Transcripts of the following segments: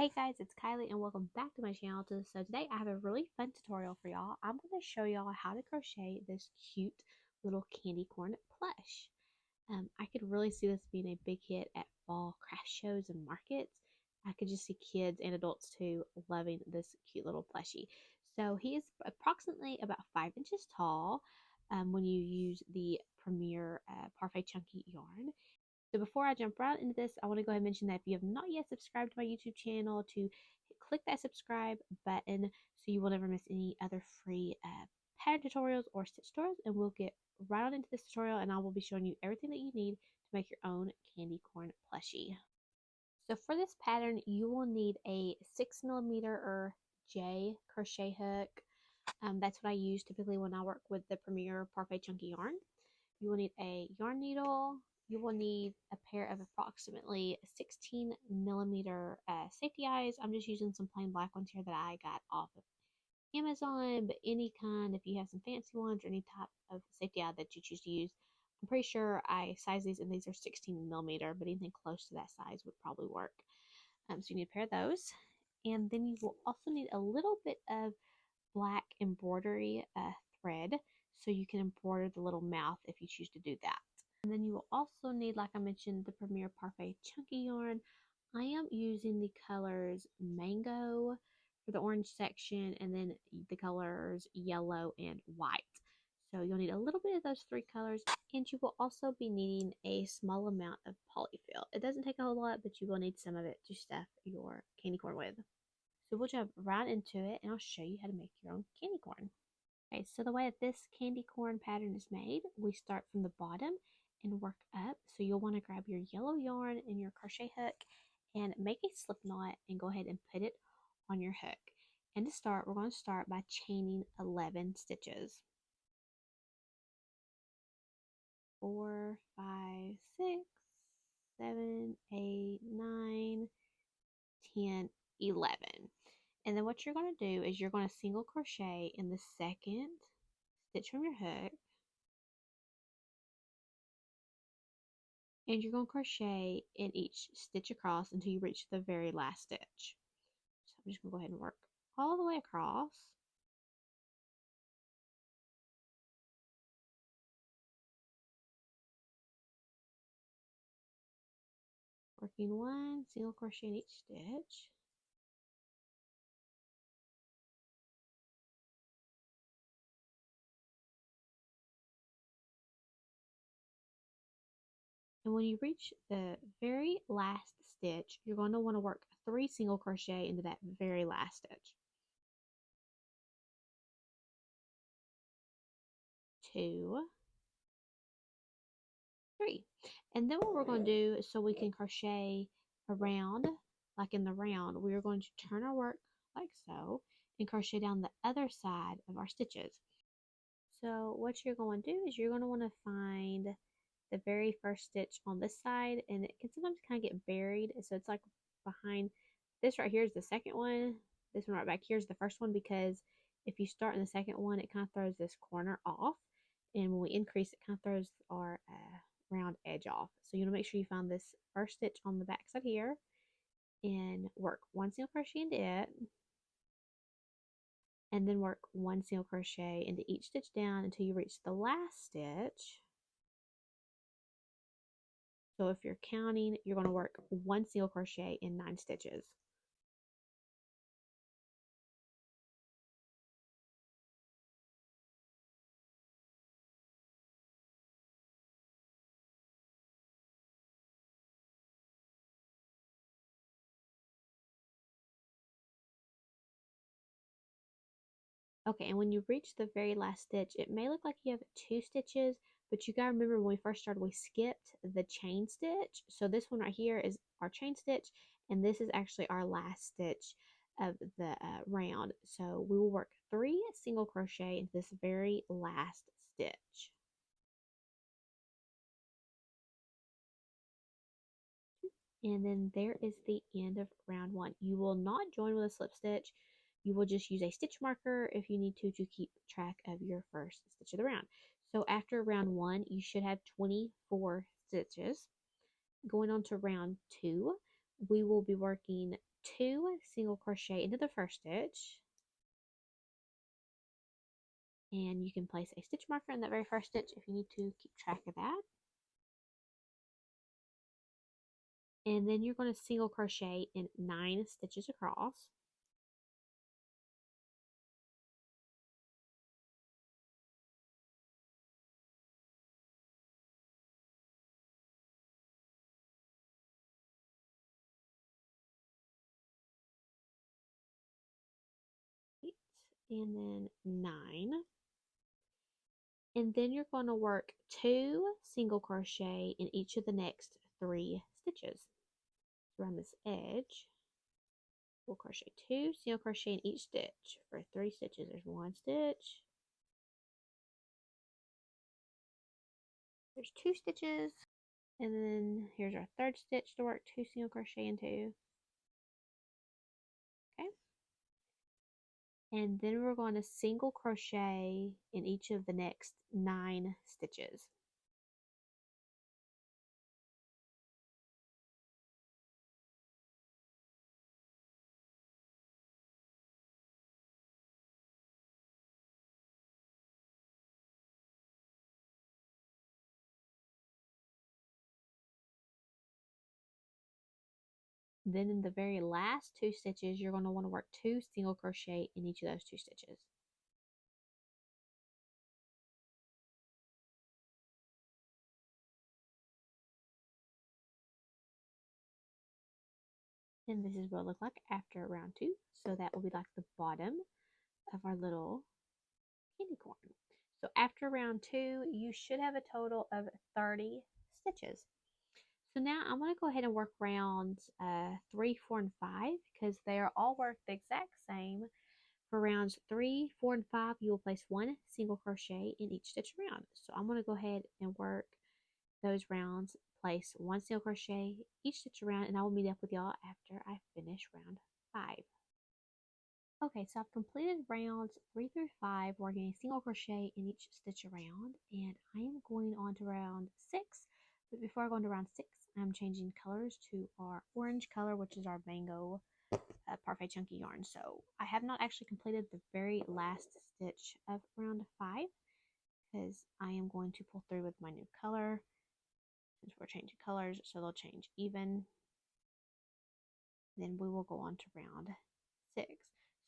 Hey guys, it's Kylie and welcome back to my channel. So today I have a really fun tutorial for y'all. I'm going to show y'all how to crochet this cute little candy corn plush. I could really see this being a big hit at fall craft shows and markets. I could just see kids and adults too loving this cute little plushie. So he is approximately about 5 inches tall when you use the Premier Parfait Chunky yarn. So before I jump right into this, I want to go ahead and mention that if you have not yet subscribed to my YouTube channel, to click that subscribe button so you will never miss any other free pattern tutorials or stitch tutorials. And we'll get right on into this tutorial, and I will be showing you everything that you need to make your own candy corn plushie. So for this pattern, you will need a 6mm or J crochet hook. That's what I use typically when I work with the Premier Parfait Chunky yarn. You will need a yarn needle. You will need a pair of approximately 16mm safety eyes. I'm just using some plain black ones here that I got off of Amazon, but any kind, if you have some fancy ones or any type of safety eye that you choose to use. I'm pretty sure I size these and these are 16mm, but anything close to that size would probably work. So you need a pair of those. And then you will also need a little bit of black embroidery thread so you can embroider the little mouth if you choose to do that. And then you will also need, like I mentioned, the Premier Parfait Chunky yarn. I am using the colors Mango for the orange section and then the colors yellow and white. So you'll need a little bit of those three colors, and you will also be needing a small amount of polyfill. It doesn't take a whole lot, but you will need some of it to stuff your candy corn with. So we'll jump right into it and I'll show you how to make your own candy corn. Okay, so the way that this candy corn pattern is made, we start from the bottom and work up. So you'll want to grab your yellow yarn and your crochet hook and make a slip knot and go ahead and put it on your hook. And to start, we're going to start by chaining 11 stitches. 4, 5, 6, 7, 8, 9, 10, 11. And then what you're going to do is you're going to single crochet in the second stitch from your hook. And you're going to crochet in each stitch across until you reach the very last stitch. So I'm just going to go ahead and work all the way across. Working one single crochet in each stitch. And when you reach the very last stitch, you're going to want to work 3 single crochet into that very last stitch. 2, 3. And then what we're going to do, so we can crochet around, like in the round, we are going to turn our work like so and crochet down the other side of our stitches. So what you're going to do is you're going to want to find the very first stitch on this side, and it can sometimes kind of get buried. So it's like behind this right here is the second one. This one right back here is the first one, because if you start in the second one, it kind of throws this corner off. And when we increase, it kind of throws our round edge off. So you want to make sure you find this first stitch on the back side here and work 1 single crochet into it. And then work 1 single crochet into each stitch down until you reach the last stitch. So if you're counting, you're going to work 1 single crochet in 9 stitches. Okay, and when you reach the very last stitch, it may look like you have 2 stitches, but you gotta remember when we first started, we skipped the chain stitch. So this one right here is our chain stitch, and this is actually our last stitch of the round. So we will work 3 single crochet into this very last stitch. And then there is the end of round 1. You will not join with a slip stitch. You will just use a stitch marker if you need to keep track of your first stitch of the round. So after round 1, you should have 24 stitches. Going on to round 2, we will be working 2 single crochet into the first stitch, and you can place a stitch marker in that very first stitch if you need to keep track of that. And then you're going to single crochet in 9 stitches across. And then 9. And then you're going to work 2 single crochet in each of the next 3 stitches. Around this edge, we'll crochet 2 single crochet in each stitch for 3 stitches. There's 1 stitch, there's 2 stitches, and then here's our 3rd stitch to work 2 single crochet into. Okay, and then we're going to single crochet in each of the next 9 stitches. Then in the very last 2 stitches, you're going to want to work 2 single crochet in each of those 2 stitches. And this is what it looked like after round 2. So that will be like the bottom of our little candy corn. So after round 2, you should have a total of 30 stitches. So now I'm going to go ahead and work rounds 3, 4, and 5 because they are all worked the exact same. For rounds 3, 4, and 5, you will place 1 single crochet in each stitch around. So I'm going to go ahead and work those rounds, place 1 single crochet each stitch around, and I will meet up with y'all after I finish round 5. Okay, so I've completed rounds 3 through 5, working a single crochet in each stitch around, and I am going on to round 6. But before I go into round 6, I'm changing colors to our orange color, which is our mango parfait chunky yarn. So I have not actually completed the very last stitch of round 5 because I am going to pull through with my new color since we're changing colors, so they'll change even. Then we will go on to round 6.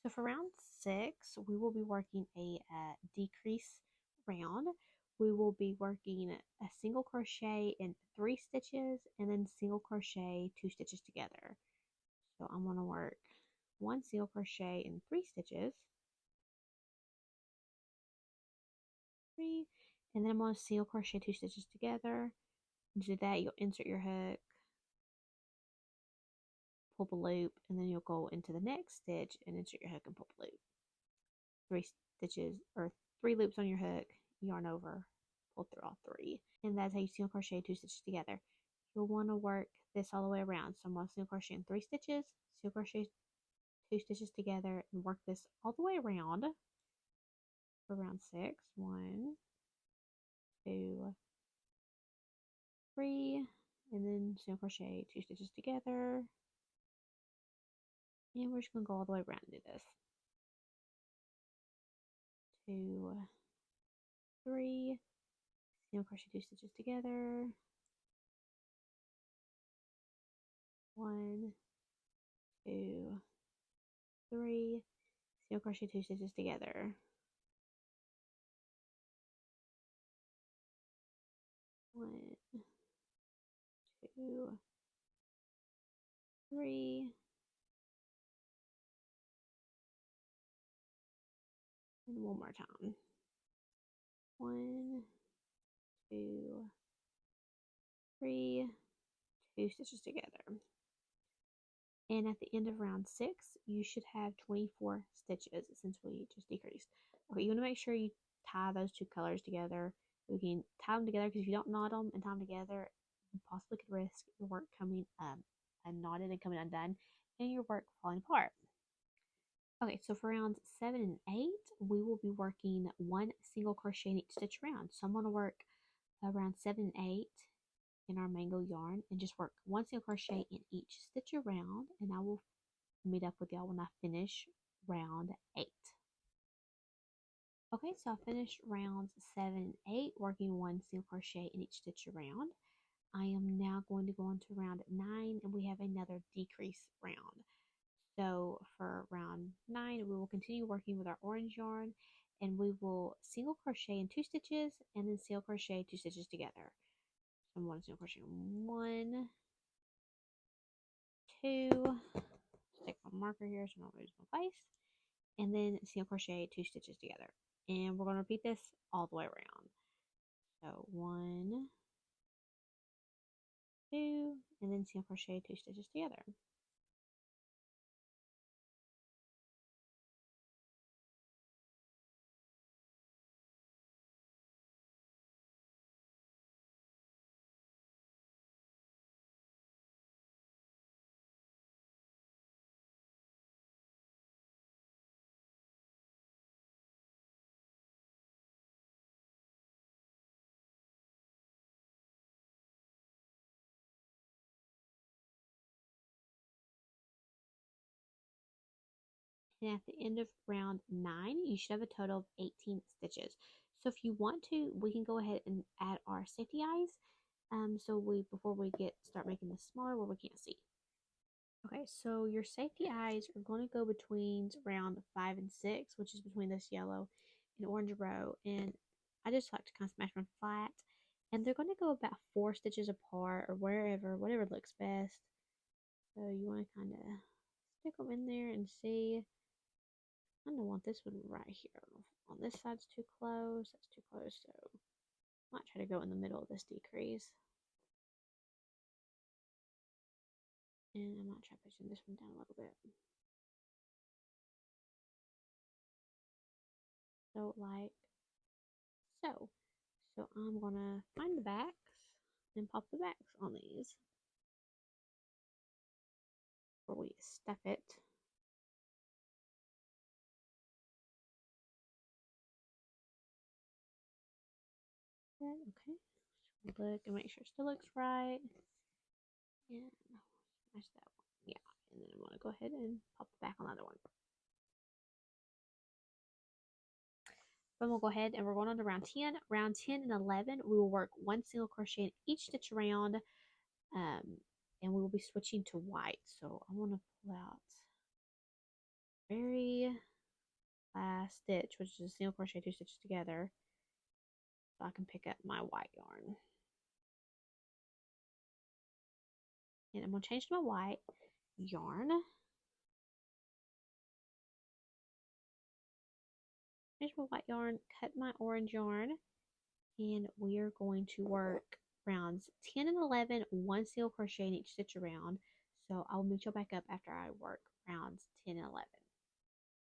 So for round 6, we will be working a decrease round. We will be working a single crochet in 3 stitches and then single crochet 2 stitches together. So I'm going to work 1 single crochet in 3 stitches, 3, and then I'm going to single crochet 2 stitches together. To do that, you'll insert your hook, pull the loop, and then you'll go into the next stitch and insert your hook and pull the loop. 3 stitches or 3 loops on your hook, yarn over, pull through all 3, and that's how you single crochet 2 stitches together. You'll want to work this all the way around. So I'm going to single crochet in 3 stitches, single crochet 2 stitches together, and work this all the way around for round 6. 1, 2, 3, and then single crochet 2 stitches together, and we're just going to go all the way around and do this. 2, 3, single crochet 2 stitches together, 1, 2, 3, single crochet 2 stitches together, 1, 2, 3, and one more time. 1, 2, 3, 2 stitches together. And at the end of round 6, you should have 24 stitches since we just decreased. Okay, you want to make sure you tie those 2 colors together. You can tie them together because if you don't knot them and tie them together, you possibly could risk your work coming unknotted and coming undone and your work falling apart. Okay, so for rounds 7 and 8, we will be working 1 single crochet in each stitch round. So I'm going to work around 7 and 8 in our mango yarn and just work 1 single crochet in each stitch around, and I will meet up with y'all when I finish round 8. Okay, so I finished rounds 7 and 8, working 1 single crochet in each stitch around. I am now going to go on to round 9, and we have another decrease round. So for round 9, we will continue working with our orange yarn, and we will single crochet in 2 stitches and then single crochet 2 stitches together. So I'm going to single crochet 1, 2, stick my marker here so I don't lose my place, and then single crochet 2 stitches together. And we're going to repeat this all the way around. So 1, 2, and then single crochet 2 stitches together. And at the end of round 9, you should have a total of 18 stitches. So if you want to, we can go ahead and add our safety eyes. Before we start making this smaller where we can't see. Okay, so your safety eyes are going to go between round 5 and 6, which is between this yellow and orange row. And I just like to kind of smash them flat. And they're going to go about 4 stitches apart or whatever looks best. So you want to kind of stick them in there and see. I don't want this one right here. On this side's too close. That's too close. So I might try to go in the middle of this decrease. And I might try pushing this one down a little bit. So like so. So I'm gonna find the backs and pop the backs on these before we stuff it. Okay. Look and make sure it still looks right. And smash that one. Yeah. And then I'm gonna go ahead and pop the back on the other one. Then we'll go ahead and we're going on to round 10. Round 10 and 11, we will work 1 single crochet in each stitch around, and we will be switching to white. So I want to pull out very last stitch, which is a single crochet 2 stitches together, so I can pick up my white yarn. And I'm going to change to my white yarn. Change my white yarn, cut my orange yarn, and we are going to work rounds 10 and 11, 1 single crochet in each stitch around. So I'll meet you back up after I work rounds 10 and 11.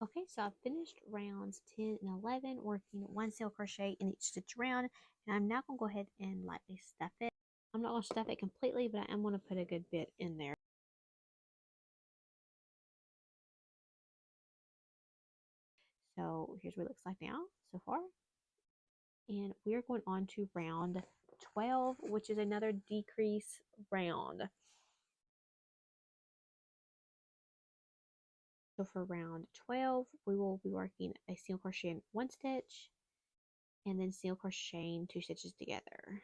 Okay, so I've finished rounds 10 and 11, working 1 single crochet in each stitch around, and I'm now going to go ahead and lightly stuff it. I'm not going to stuff it completely, but I am going to put a good bit in there. So here's what it looks like now so far. And we're going on to round 12, which is another decrease round. So for round 12, we will be working a single crochet in 1 stitch and then single crocheting 2 stitches together.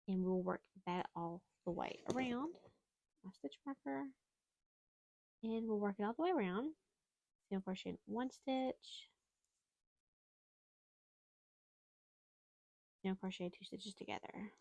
And we'll work that all the way around. My stitch marker. And we'll work it all the way around. Single crochet in 1 stitch. Single crochet 2 stitches together.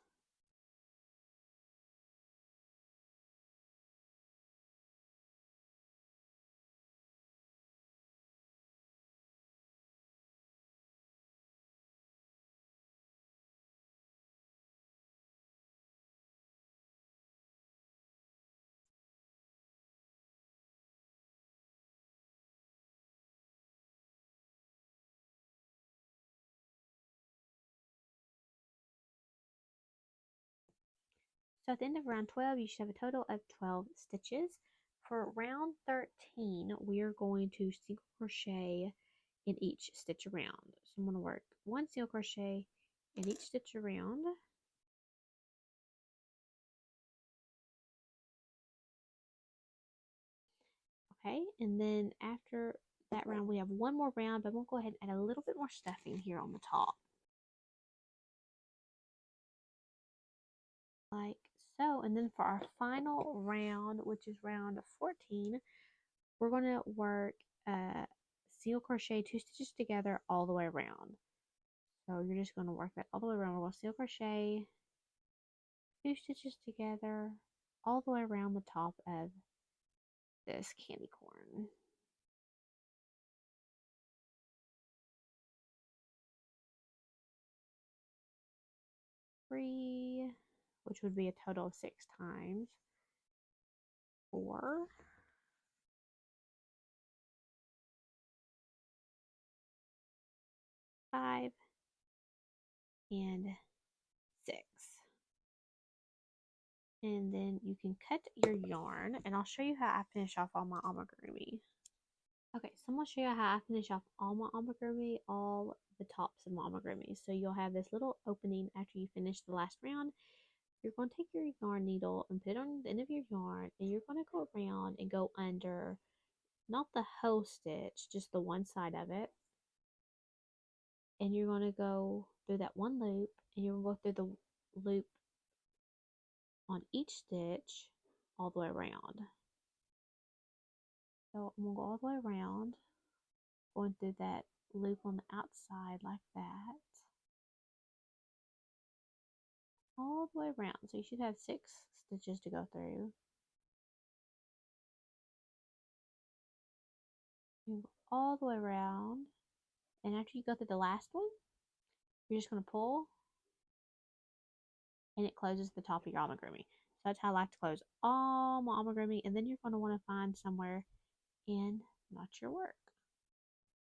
So at the end of round 12, you should have a total of 12 stitches. For round 13, we are going to single crochet in each stitch around. So I'm going to work 1 single crochet in each stitch around. Okay, and then after that round, we have one more round, but I'm going to go ahead and add a little bit more stuffing here on the top. Like so. And then for our final round, which is round 14, we're going to work single crochet 2 stitches together all the way around. So you're just going to work that all the way around. We're going to single crochet 2 stitches together all the way around the top of this candy corn. 3, which would be a total of 6 times. 4, 5, and 6. And then you can cut your yarn, and I'll show you how I finish off all my amigurumi. Okay, so I'm going to show you how I finish off all my amigurumi, all the tops of my amigurumi. So you'll have this little opening after you finish the last round. You're going to take your yarn needle and put it on the end of your yarn, and you're going to go around and go under, not the whole stitch, just the one side of it. And you're going to go through that one loop, and you're going to go through the loop on each stitch all the way around. So I'm going to go all the way around, going through that loop on the outside like that, all the way around. So you should have 6 stitches to go through. You go all the way around, and after you go through the last one, you're just going to pull, and it closes the top of your amigurumi. So that's how I like to close all my amigurumi, and then you're going to want to find somewhere and knot your work.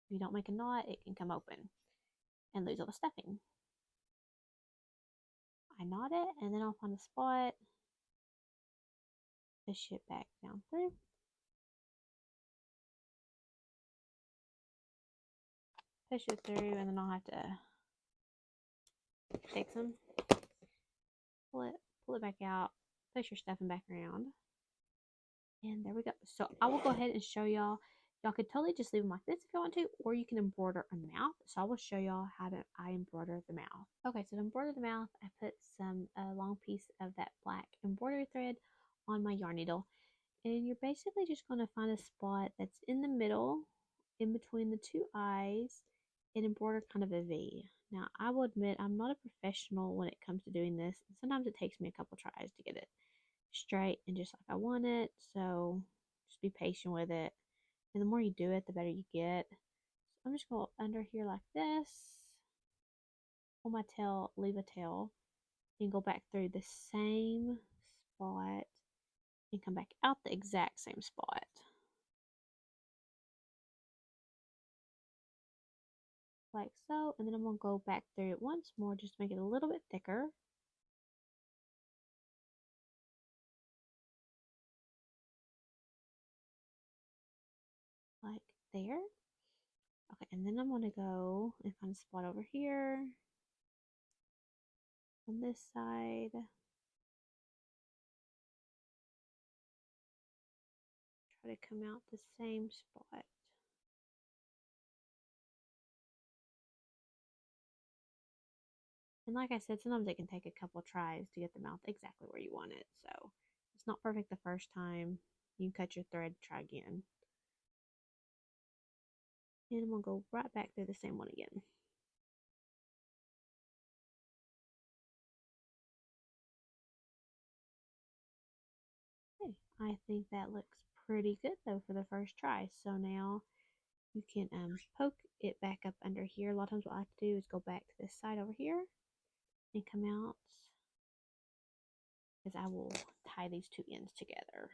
If you don't make a knot, it can come open and lose all the stuffing. I knot it, and then I'll find a spot, push it back down through, push it through, and then I'll have to take some, pull it back out, push your stuffing back around, and there we go. So I will go ahead and show y'all. Y'all could totally just leave them like this if you want to, or you can embroider a mouth. So I will show y'all how I embroider the mouth. Okay, so to embroider the mouth, I put some long piece of that black embroidery thread on my yarn needle, and you're basically just going to find a spot that's in the middle, in between the 2 eyes, and embroider kind of a V. Now, I will admit I'm not a professional when it comes to doing this. Sometimes it takes me a couple tries to get it straight and just like I want it. So just be patient with it. And the more you do it, the better you get. So I'm just going to go under here like this. Pull my tail, leave a tail, and go back through the same spot and come back out the exact same spot. Like so, and then I'm going to go back through it once more just to make it a little bit thicker. Like there. Okay, and then I'm going to go and find a spot over here on this side. Try to come out the same spot. And like I said, sometimes it can take a couple tries to get the mouth exactly where you want it. So it's not perfect the first time. You can cut your thread, try again. And I'm going to go right back through the same one again. Okay, I think that looks pretty good though for the first try. So now you can poke it back up under here. A lot of times what I have to do is go back to this side over here and come out, because I will tie these 2 ends together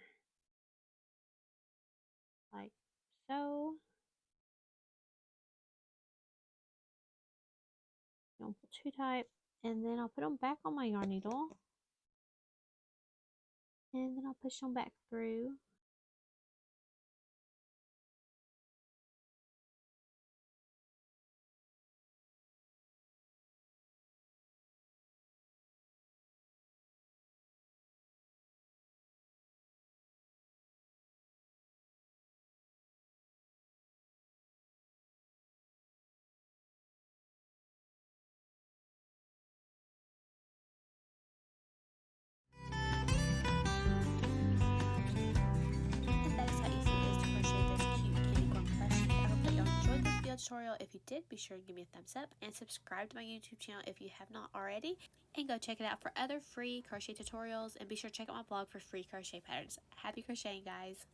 like so. Don't pull too tight, and then I'll put them back on my yarn needle, and then I'll push them back through. tutorial. If you did, be sure to give me a thumbs up and subscribe to my YouTube channel if you have not already. And go check it out for other free crochet tutorials, and be sure to check out my blog for free crochet patterns. Happy crocheting, guys!